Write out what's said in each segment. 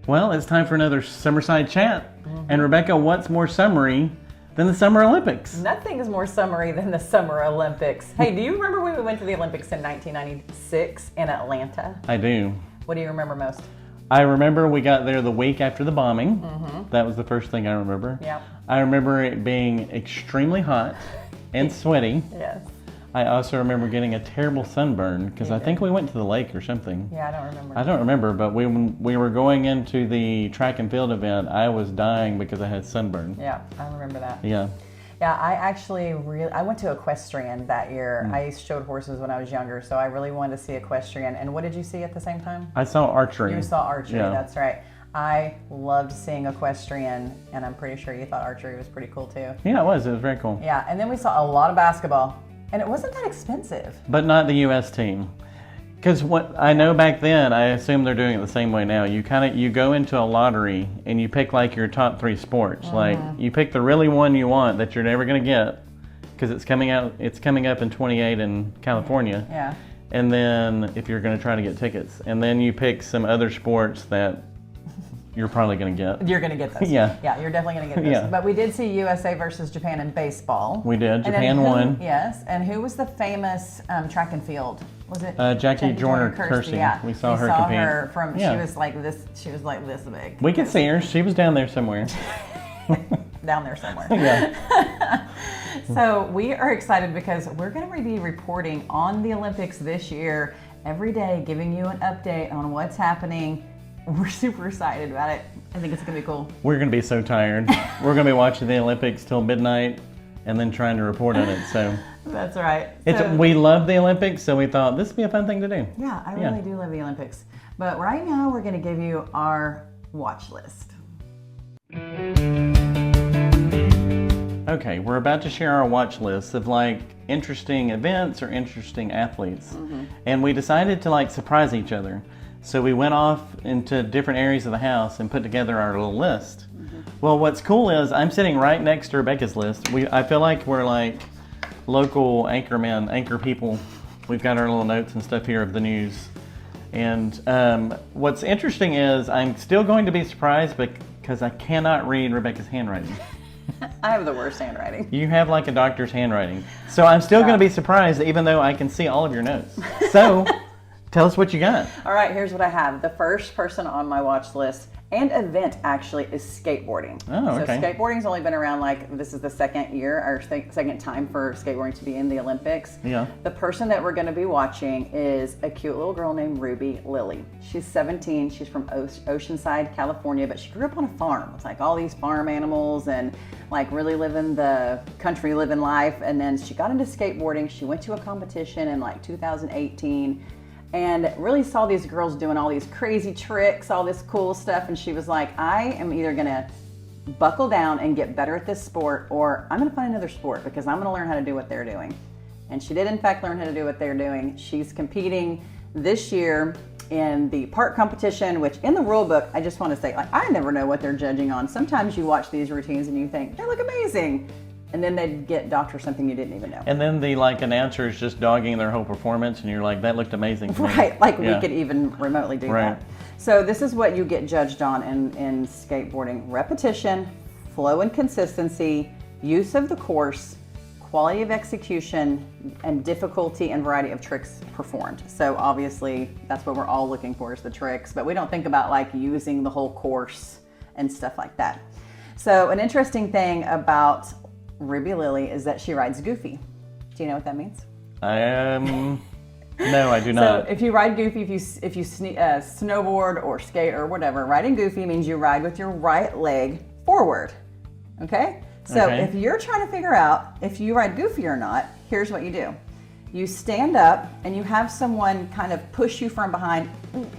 Well, it's time for another Summerside Chat. And Rebecca, what's more summery than the Summer Olympics? Nothing is more summery than the Summer Olympics. Hey, do you remember when we went to the Olympics in 1996 in Atlanta? I do. What do you remember most? I remember we got there the week after the bombing. That was the first thing I remember. Yeah. I remember it being extremely hot and sweaty. Yes. I also remember getting a terrible sunburn because I think we went to the lake or something. Yeah, I don't remember. I don't remember, but when we were going into the track and field event, I was dying because I had sunburn. Yeah, I remember that. Yeah. Yeah, I actually I went to equestrian that year. I showed horses when I was younger, so I really wanted to see equestrian. And what did you see at the same time? I saw archery. You saw archery, Yeah. That's right. I loved seeing equestrian, and I'm pretty sure you thought archery was pretty cool too. Yeah, it was very cool. Yeah, and then we saw a lot of basketball, and it wasn't that expensive. But not the U.S. team. Because what I know back then, I assume they're doing it the same way now. You go into a lottery and you pick like your top 3 sports. Like you pick the really one you want that you're never going to get because it's coming up in 28 in California. Yeah. And then if you're going to try to get tickets, and then you pick some other sports that you're probably going to get. You're going to get those. Yeah. Yeah, you're definitely going to get those. Yeah. But we did see USA versus Japan in baseball. We did. And then Japan won. Yes. And who was the famous track and field? Was it Jackie Joyner-Kersee. Yeah. We saw her saw compete. her from. Yeah. She was like this. She was like this big. We could see her. She was down there somewhere. Down there somewhere. Yeah. So we are excited because we're going to be reporting on the Olympics this year every day, giving you an update on what's happening. We're super excited about it. I think it's going to be cool. We're going to be so tired. We're going to be watching the Olympics till midnight and then trying to report on it. So That's right. we love the Olympics, so we thought this would be a fun thing to do. Yeah, I really do love the Olympics. But right now we're going to give you our watch list. Okay, we're about to share our watch list of like interesting events or interesting athletes. And we decided to like surprise each other. So we went off into different areas of the house and put together our little list. Well, what's cool is I'm sitting right next to Rebecca's list. I feel like we're like local anchor people. We've got our little notes and stuff here of the news. And what's interesting is I'm still going to be surprised because I cannot read Rebecca's handwriting. I have the worst handwriting. You have like a doctor's handwriting. So I'm still going to be surprised even though I can see all of your notes. So tell us what you got. All right, here's what I have. The first person on my watch list and event actually is skateboarding. Oh, okay. So skateboarding's only been around this is the second year or second time for skateboarding to be in the Olympics. Yeah. The person that we're going to be watching is a cute little girl named Ruby Lilly. She's 17. She's from Oceanside, California, but she grew up on a farm. It's like all these farm animals and like really living the country living life. And then she got into skateboarding. She went to a competition in like 2018. And really saw these girls doing all these crazy tricks, all this cool stuff. And she was like, I am either going to buckle down and get better at this sport, or I'm going to find another sport because I'm going to learn how to do what they're doing. And she did, in fact, learn how to do what they're doing. She's competing this year in the park competition, which in the rule book, I just want to say, like, I never know what they're judging on. Sometimes you watch these routines and you think, they look amazing. And then they'd get doctor something you didn't even know. And then the like announcer is just dogging their whole performance and you're like, that looked amazing to me. Right, like Yeah. we could even remotely do Right. that. So this is what you get judged on in skateboarding: repetition, flow and consistency, use of the course, quality of execution, and difficulty and variety of tricks performed. So obviously that's what we're all looking for is the tricks, but we don't think about like using the whole course and stuff like that. So an interesting thing about Ruby Lilly is that she rides Goofy. Do you know what that means? No, I do not. So if you ride Goofy, if you snowboard or skate or whatever, riding Goofy means you ride with your right leg forward. Okay? So Okay. if you're trying to figure out if you ride Goofy or not, here's what you do. You stand up and you have someone kind of push you from behind,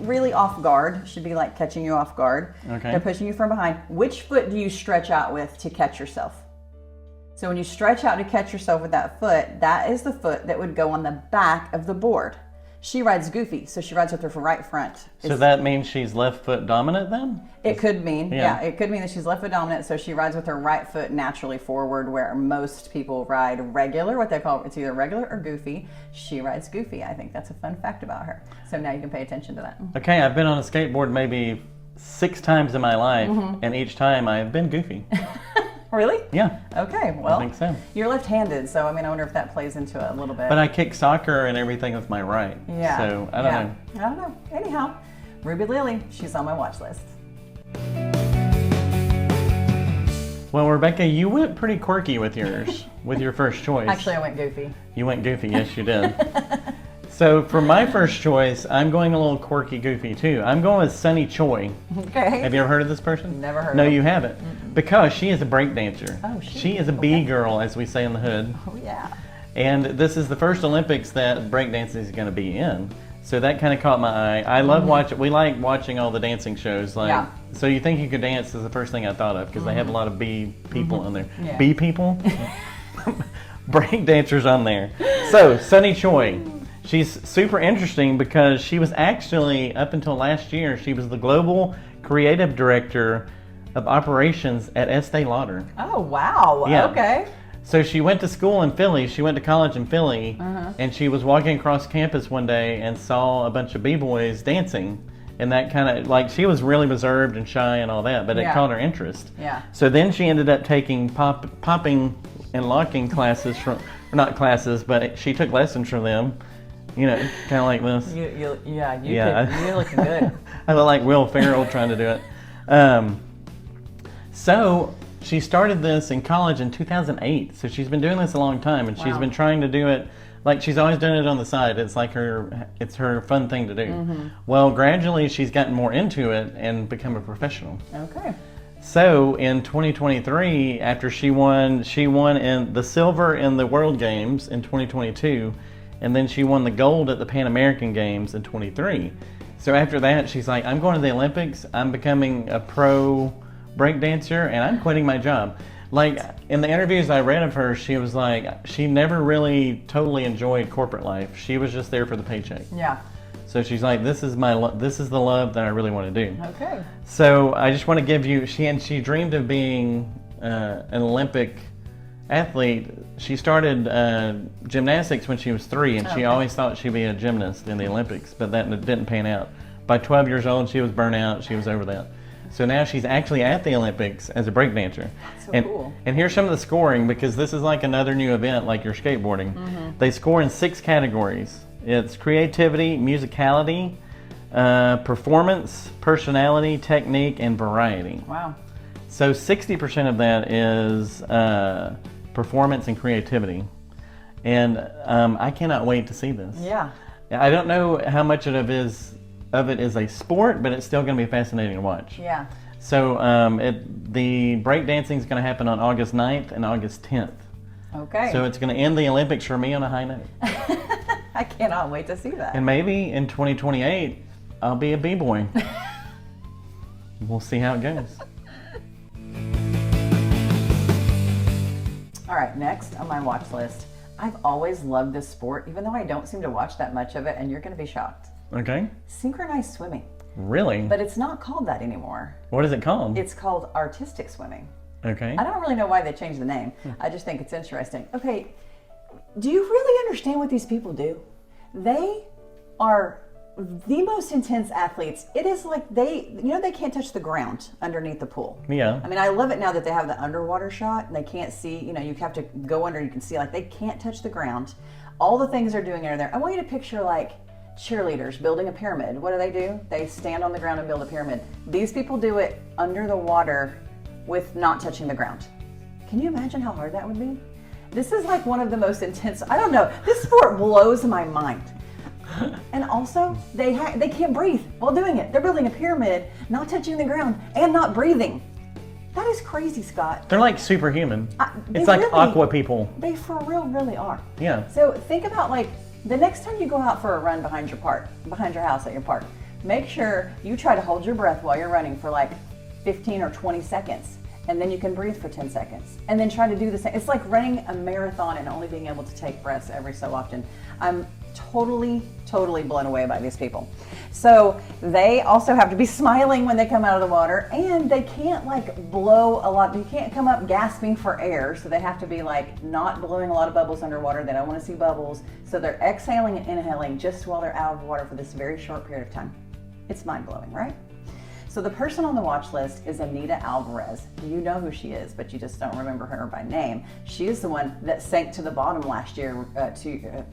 really off guard. Should be like catching you off guard. Okay. They're pushing you from behind. Which foot do you stretch out with to catch yourself? So when you stretch out to catch yourself with that foot, that is the foot that would go on the back of the board. She rides Goofy, so she rides with her right front. So that means she's left foot dominant then? It could mean, Yeah. it could mean that she's left foot dominant, so she rides with her right foot naturally forward, where most people ride regular, what they call, it's either regular or Goofy. She rides Goofy. I think that's a fun fact about her. So now you can pay attention to that. Okay, I've been on a skateboard maybe 6 times in my life, and each time I've been goofy. Really? Yeah, Okay, well, I think so. you're left-handed, so I mean, I wonder if that plays into it a little bit. But I kick soccer and everything with my right. Yeah. So I don't know. I don't know. Anyhow, Ruby Lily, she's on my watch list. Well, Rebecca, you went pretty quirky with yours, with your first choice. Actually, I went goofy. You went goofy, yes you did. So for my first choice, I'm going a little quirky goofy too. I'm going with Sunny Choi. Okay. Have you ever heard of this person? Never heard No, of you haven't. Because she is a break dancer. Oh, she is a B-girl, as we say in the hood. Oh, yeah. And this is the first Olympics that breakdancing is going to be in. So that kind of caught my eye. I love watching, we like watching all the dancing shows. Like, Yeah. So You Think You Could Dance is the first thing I thought of because they have a lot of B people on there. Yeah. B people? Break dancers on there. So, Sunny Choi. She's super interesting because she was actually, up until last year, she was the global creative director of operations at Estee Lauder. Oh, wow. Yeah. Okay. So she went to school in Philly. She went to college in Philly, and she was walking across campus one day and saw a bunch of b-boys dancing, and that kind of like she was really reserved and shy and all that, but it Yeah. caught her interest. Yeah. So then she ended up taking popping and locking classes from, or not classes, but she took lessons from them. You know, kind of like this. You're looking good. I look like Will Ferrell trying to do it. So she started this in college in 2008. So she's been doing this a long time, and she's Wow. been trying to do it. Like she's always done it on the side. It's like it's her fun thing to do. Well, gradually she's gotten more into it and become a professional. Okay. So in 2023, after she won in the silver in the World Games in 2022, and then she won the gold at the Pan American Games in 23. So after that, she's like, I'm going to the Olympics. I'm becoming a pro breakdancer, and I'm quitting my job. Like in the interviews I read of her, she was like, she never really totally enjoyed corporate life. She was just there for the paycheck. Yeah. So she's like, this is the love that I really want to do. Okay. So I just want to give you, she dreamed of being an Olympic athlete. She started gymnastics when she was 3, and she always thought she'd be a gymnast in the Olympics, but that didn't pan out. By 12 years old, she was burnt out. She was over that. So now she's actually at the Olympics as a breakdancer. So and, cool. And here's some of the scoring, because this is like another new event like your skateboarding. They score in 6 categories. It's creativity, musicality, performance, personality, technique, and variety. Wow. So 60% of that is performance and creativity. And I cannot wait to see this. Yeah. I don't know how much of it is a sport, but it's still going to be fascinating to watch. Yeah. So the breakdancing is going to happen on August 9th and August 10th. Okay. So it's going to end the Olympics for me on a high note. I cannot wait to see that. And maybe in 2028, I'll be a b-boy. We'll see how it goes. All right, next on my watch list. I've always loved this sport, even though I don't seem to watch that much of it, and you're going to be shocked. Okay. Synchronized swimming. Really? But it's not called that anymore. What is it called? It's called artistic swimming. Okay. I don't really know why they changed the name. I just think it's interesting. Okay, do you really understand what these people do? They are the most intense athletes. It is like they can't touch the ground underneath the pool. Yeah. I mean, I love it now that they have the underwater shot and they can't see, you have to go under, you can see, like they can't touch the ground. All the things they're doing are there. I want you to picture like cheerleaders building a pyramid. What do? They stand on the ground and build a pyramid. These people do it under the water with not touching the ground. Can you imagine how hard that would be? This is like one of the most intense, I don't know, this sport blows my mind. And also, they can't breathe while doing it. They're building a pyramid, not touching the ground, and not breathing. That is crazy, Scott. They're like superhuman. They It's like really- aqua people. They for real really are. Yeah. So think about like the next time you go out for a run behind your house at your park, make sure you try to hold your breath while you're running for like 15 or 20 seconds. And then you can breathe for 10 seconds. And then try to do the same. It's like running a marathon and only being able to take breaths every so often. I'm totally blown away by these people. So they also have to be smiling when they come out of the water, and they can't like blow a lot. You can't come up gasping for air. So they have to be like not blowing a lot of bubbles underwater. They don't want to see bubbles. So they're exhaling and inhaling just while they're out of water for this very short period of time. It's mind blowing, right? So the person on the watch list is Anita Alvarez. You know who she is, but you just don't remember her by name. She is the one that sank to the bottom last year,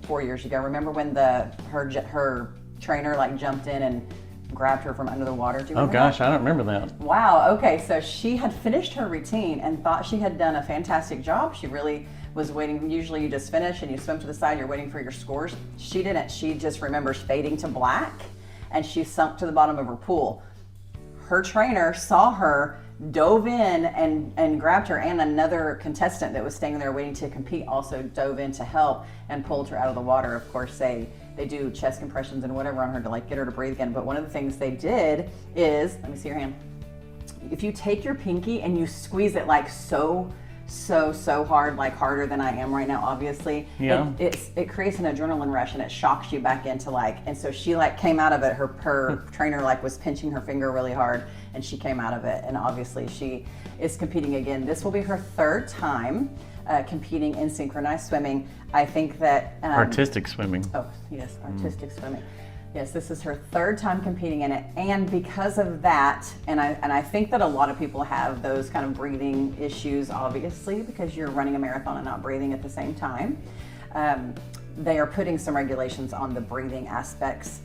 4 years ago. Remember when her trainer like jumped in and grabbed her from under the water? Do you remember gosh, that? I don't remember that. Wow, okay, so she had finished her routine and thought she had done a fantastic job. She really was waiting. Usually you just finish and you swim to the side, you're waiting for your scores. She didn't. She just remembers fading to black and she sunk to the bottom of her pool. Her trainer saw her, dove in and grabbed her, and another contestant that was staying there waiting to compete also dove in to help and pulled her out of the water. Of course, they do chest compressions and whatever on her to like get her to breathe again. But one of the things they did is, let me see your hand. If you take your pinky and you squeeze it like so hard, like harder than I am right now, obviously, yeah, it creates an adrenaline rush and it shocks you back into like, and so she like came out of it. Her trainer like was pinching her finger really hard and she came out of it, and obviously she is competing again. This will be her third time competing in synchronized swimming. I think that artistic swimming. Oh yes, artistic swimming. Yes, this is her third time competing in it, and because of that, and I think that a lot of people have those kind of breathing issues, obviously, because you're running a marathon and not breathing at the same time. They are putting some regulations on the breathing aspects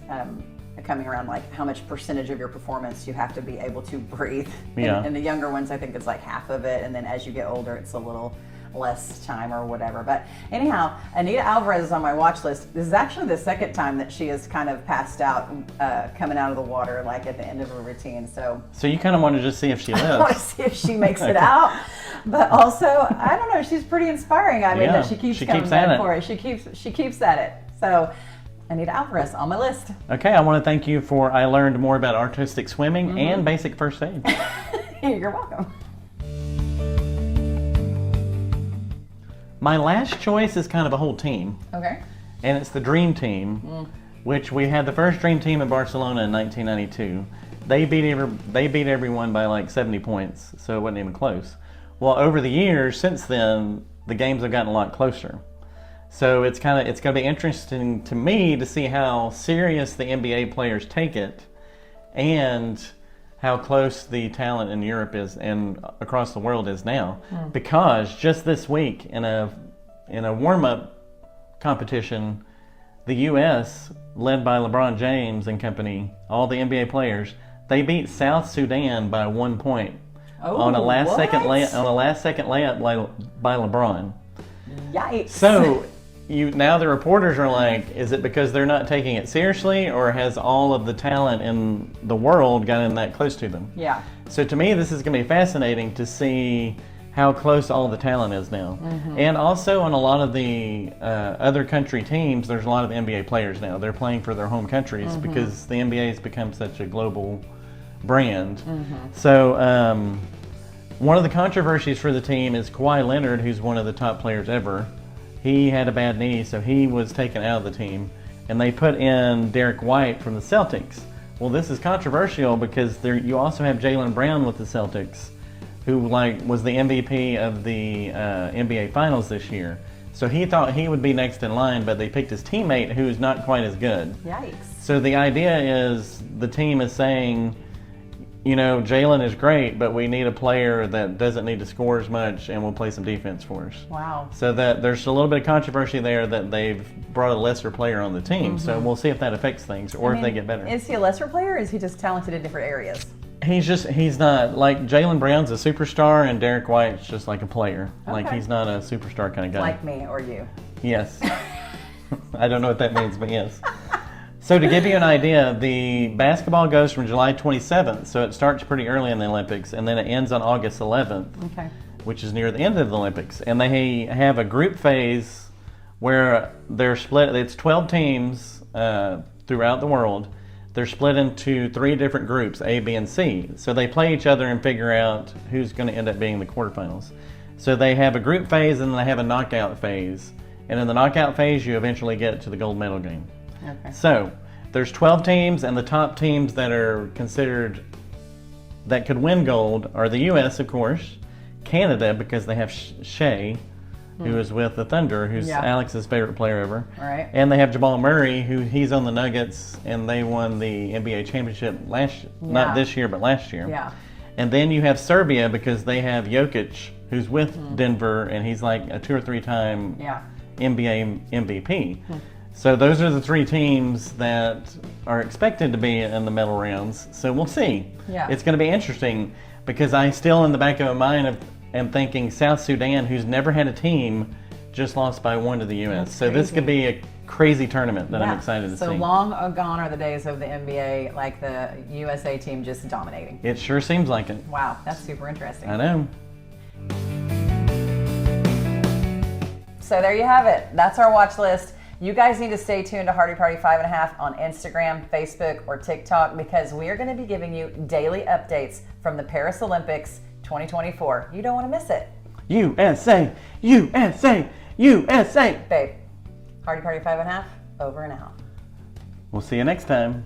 coming around, like how much percentage of your performance you have to be able to breathe. Yeah. And the younger ones, I think it's like half of it, and then as you get older, it's a little less time or whatever. But anyhow, Anita Alvarez is on my watch list. This is actually the second time that she has kind of passed out coming out of the water, like at the end of her routine. So you kind of want to just see if she lives. I want to see if she makes it out. But also, I don't know, she's pretty inspiring. I mean, Yeah, that she keeps she coming keeps at back it. for it. She keeps at it. So Anita Alvarez on my list. Okay, I want to thank you for, I learned more about artistic swimming and basic first aid. You're welcome. My last choice is kind of a whole team, Okay. and it's the Dream Team, which we had the first Dream Team in Barcelona in 1992. They beat everyone by like 70 points, so it wasn't even close. Well, over the years since then, the games have gotten a lot closer. So it's going to be interesting to me to see how serious the NBA players take it, and how close the talent in Europe is and across the world is now. Because just this week in a warm-up competition, the U.S., led by LeBron James and company, all the NBA players, they beat South Sudan by 1 point on a last-second layup by LeBron. Yikes. So now the reporters are like, is it because they're not taking it seriously, or has all of the talent in the world gotten that close to them? Yeah. So to me, this is going to be fascinating to see how close all the talent is now. And also on a lot of the other country teams, there's a lot of NBA players now. They're playing for their home countries because the NBA has become such a global brand. So one of the controversies for the team is Kawhi Leonard, who's one of the top players ever. He had a bad knee, so he was taken out of the team, and they put in Derek White from the Celtics. Well, this is controversial because you also have Jaylen Brown with the Celtics, who was the MVP of the NBA Finals this year. So he thought he would be next in line, but they picked his teammate, who's not quite as good. Yikes. So the idea is the team is saying, Jaylen is great, but we need a player that doesn't need to score as much and will play some defense for us. Wow. So that there's a little bit of controversy there that they've brought a lesser player on the team. So we'll see if that affects things or if they get better. Is he a lesser player, or is he just talented in different areas? He's not, like Jaylen Brown's a superstar and Derek White's just like a player. Like Okay. he's not a superstar kind of guy. Like me or you? Yes. I don't know what that means, but yes. So to give you an idea, the basketball goes from July 27th, so it starts pretty early in the Olympics, and then it ends on August 11th, Okay. which is near the end of the Olympics. And they have a group phase where they're split. It's 12 teams throughout the world. They're split into 3 different groups, A, B, and C. So they play each other and figure out who's going to end up being the quarterfinals. So they have a group phase and then they have a knockout phase. And in the knockout phase, you eventually get to the gold medal game. Okay. So there's 12 teams, and the top teams that are considered that could win gold are the U.S., of course, Canada, because they have Shea, who is with the Thunder, who's Yeah. Alex's favorite player ever. Right. And they have Jamal Murray, who he's on the Nuggets, and they won the NBA championship not this year, but last year. Yeah. And then you have Serbia because they have Jokic, who's with Denver, and he's like a 2 or 3 time Yeah. NBA MVP. So those are the 3 teams that are expected to be in the medal rounds. So we'll see. Yeah. It's going to be interesting because I still, in the back of my mind, am thinking South Sudan, who's never had a team, just lost by 1 to the U.S. That's So this crazy. could be a crazy tournament that I'm excited to So see. long gone are the days of the NBA, like the USA team just dominating. It sure seems like it. Wow, that's super interesting. I know. So there you have it. That's our watch list. You guys need to stay tuned to Hardy Party 5.5 on Instagram, Facebook, or TikTok because we are going to be giving you daily updates from the Paris Olympics 2024. You don't want to miss it. USA, USA, USA. Babe, Hardy Party 5.5, over and out. We'll see you next time.